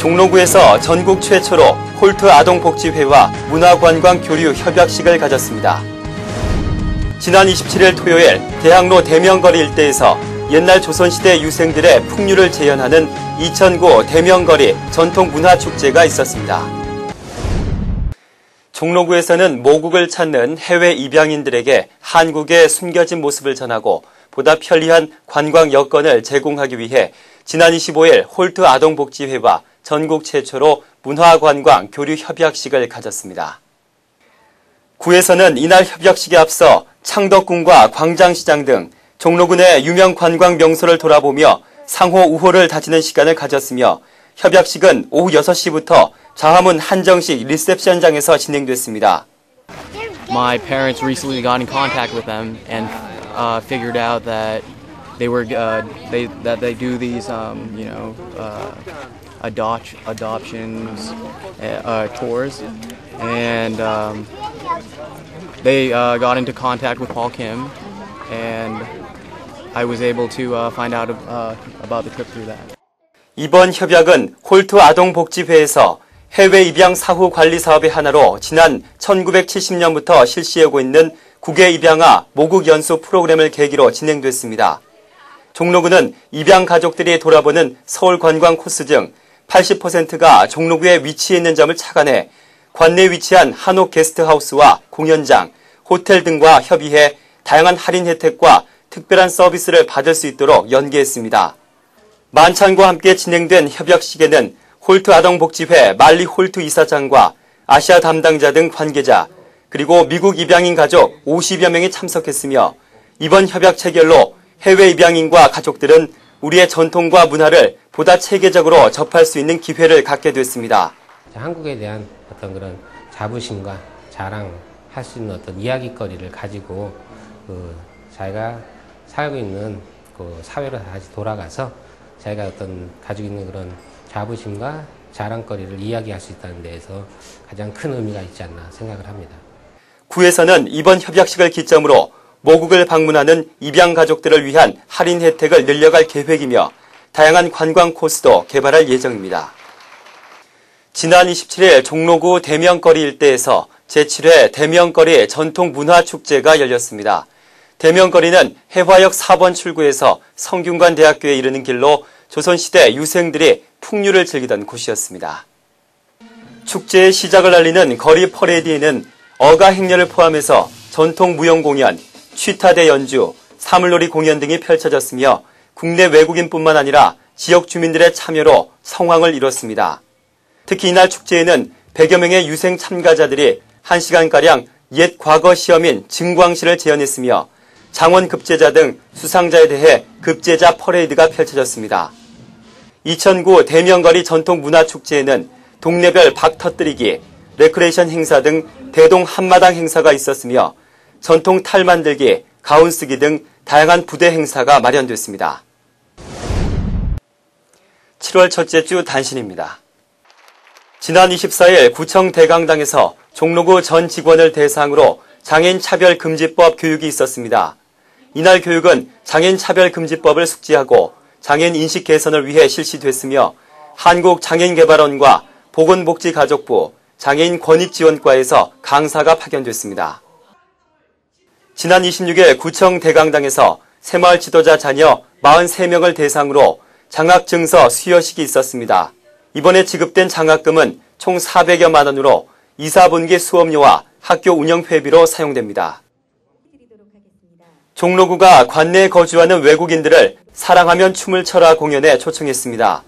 종로구에서 전국 최초로 홀트 아동복지회와 문화관광교류 협약식을 가졌습니다. 지난 27일 토요일 대학로 대명거리 일대에서 옛날 조선시대 유생들의 풍류를 재현하는 2009 대명거리 전통문화축제가 있었습니다. 종로구에서는 모국을 찾는 해외 입양인들에게 한국의 숨겨진 모습을 전하고 보다 편리한 관광 여건을 제공하기 위해 지난 25일 홀트 아동복지회와 전국 최초로 문화관광 교류 협약식을 가졌습니다. 구에서는 이날 협약식에 앞서 창덕궁과 광장시장 등 종로구 내 유명 관광 명소를 돌아보며 상호 우호를 다지는 시간을 가졌으며 협약식은 오후 6시부터 좌화문 한정식 리셉션장에서 진행됐습니다. My parents recently got in contact with them and figured out that they do these adoptions tours, and they got into contact with Paul Kim, and I was able to find out about the trip through that. 이번 협약은 홀트 아동복지회에서 해외 입양 사후 관리 사업의 하나로 지난 1970년부터 실시하고 있는 국외 입양아 모국 연수 프로그램을 계기로 진행됐습니다. 종로구는 입양 가족들이 돌아보는 서울 관광 코스 중 80%가 종로구에 위치해 있는 점을 착안해 관내에 위치한 한옥 게스트하우스와 공연장, 호텔 등과 협의해 다양한 할인 혜택과 특별한 서비스를 받을 수 있도록 연계했습니다. 만찬과 함께 진행된 협약식에는 홀트 아동복지회 말리 홀트 이사장과 아시아 담당자 등 관계자, 그리고 미국 입양인 가족 50여 명이 참석했으며 이번 협약 체결로 해외 입양인과 가족들은 우리의 전통과 문화를 보다 체계적으로 접할 수 있는 기회를 갖게 됐습니다. 한국에 대한 어떤 그런 자부심과 자랑할 수 있는 어떤 이야기거리를 가지고 자기가 살고 있는 그 사회로 다시 돌아가서 자기가 어떤 가지고 있는 그런 자부심과 자랑거리를 이야기할 수 있다는 데에서 가장 큰 의미가 있지 않나 생각을 합니다. 구에서는 이번 협약식을 기점으로 모국을 방문하는 입양 가족들을 위한 할인 혜택을 늘려갈 계획이며 다양한 관광 코스도 개발할 예정입니다. 지난 27일 종로구 대명거리 일대에서 제7회 대명거리 전통문화축제가 열렸습니다. 대명거리는 해화역 4번 출구에서 성균관대학교에 이르는 길로 조선시대 유생들이 풍류를 즐기던 곳이었습니다. 축제의 시작을 알리는 거리 퍼레이드에는 어가 행렬을 포함해서 전통 무용 공연, 취타대 연주, 사물놀이 공연 등이 펼쳐졌으며 국내 외국인뿐만 아니라 지역 주민들의 참여로 성황을 이뤘습니다. 특히 이날 축제에는 100여 명의 유생 참가자들이 1시간가량 옛 과거 시험인 증광시를 재현했으며 장원급제자 등 수상자에 대해 급제자 퍼레이드가 펼쳐졌습니다. 2009 대명거리 전통문화축제에는 동네별 박 터뜨리기, 레크레이션 행사 등 대동 한마당 행사가 있었으며 전통 탈 만들기, 가운 쓰기 등 다양한 부대 행사가 마련됐습니다. 7월 첫째 주 단신입니다. 지난 24일 구청 대강당에서 종로구 전 직원을 대상으로 장애인 차별금지법 교육이 있었습니다. 이날 교육은 장애인 차별금지법을 숙지하고 장애인 인식 개선을 위해 실시됐으며 한국장애인개발원과 보건복지가족부, 장애인 권익지원과에서 강사가 파견됐습니다. 지난 26일 구청 대강당에서 새마을 지도자 자녀 43명을 대상으로 장학증서 수여식이 있었습니다. 이번에 지급된 장학금은 총 400여만 원으로 2, 4분기 수업료와 학교 운영회비로 사용됩니다. 종로구가 관내에 거주하는 외국인들을 사랑하면 춤을 춰라 공연에 초청했습니다.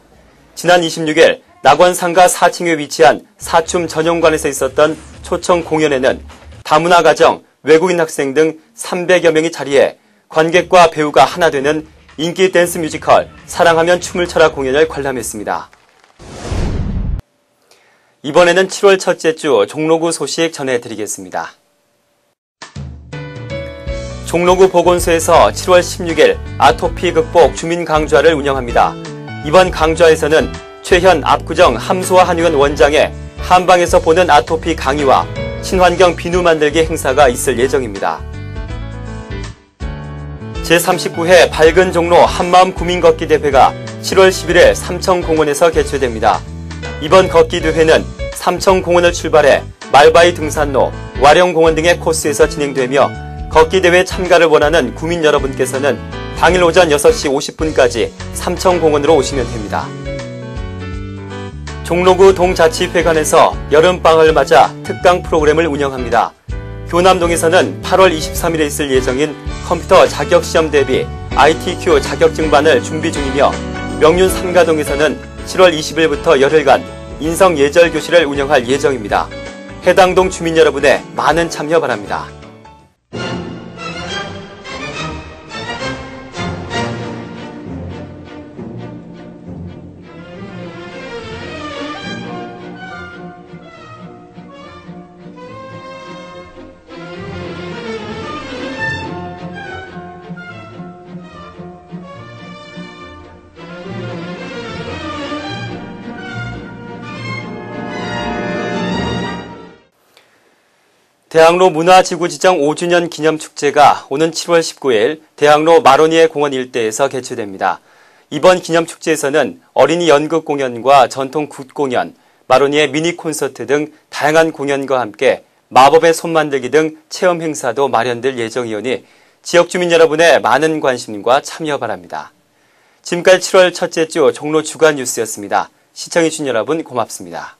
지난 26일 낙원상가 4층에 위치한 사춤 전용관에서 있었던 초청 공연에는 다문화 가정, 외국인 학생 등 300여 명이 자리해 관객과 배우가 하나 되는 인기 댄스 뮤지컬 사랑하면 춤을 춰라 공연을 관람했습니다. 이번에는 7월 첫째 주 종로구 소식 전해드리겠습니다. 종로구 보건소에서 7월 16일 아토피 극복 주민 강좌를 운영합니다. 이번 강좌에서는 최현 압구정 함소와 한의원 원장의 한방에서 보는 아토피 강의와 친환경 비누 만들기 행사가 있을 예정입니다. 제39회 밝은 종로 한마음 구민 걷기 대회가 7월 10일에 삼청공원에서 개최됩니다. 이번 걷기 대회는 삼청공원을 출발해 말바이 등산로, 와령공원 등의 코스에서 진행되며 걷기 대회 참가를 원하는 구민 여러분께서는 당일 오전 6시 50분까지 삼청공원으로 오시면 됩니다. 종로구 동자치회관에서 여름방학을 맞아 특강 프로그램을 운영합니다. 교남동에서는 8월 23일에 있을 예정인 컴퓨터 자격시험 대비 ITQ 자격증반을 준비 중이며 명륜 삼가동에서는 7월 20일부터 열흘간 인성예절교실을 운영할 예정입니다. 해당 동 주민 여러분의 많은 참여 바랍니다. 대학로 문화지구 지정 5주년 기념축제가 오는 7월 19일 대학로 마로니에 공원 일대에서 개최됩니다. 이번 기념축제에서는 어린이 연극 공연과 전통 굿 공연, 마로니에 미니 콘서트 등 다양한 공연과 함께 마법의 손 만들기 등 체험 행사도 마련될 예정이오니 지역 주민 여러분의 많은 관심과 참여 바랍니다. 지금까지 7월 첫째 주 종로 주간 뉴스였습니다. 시청해주신 여러분 고맙습니다.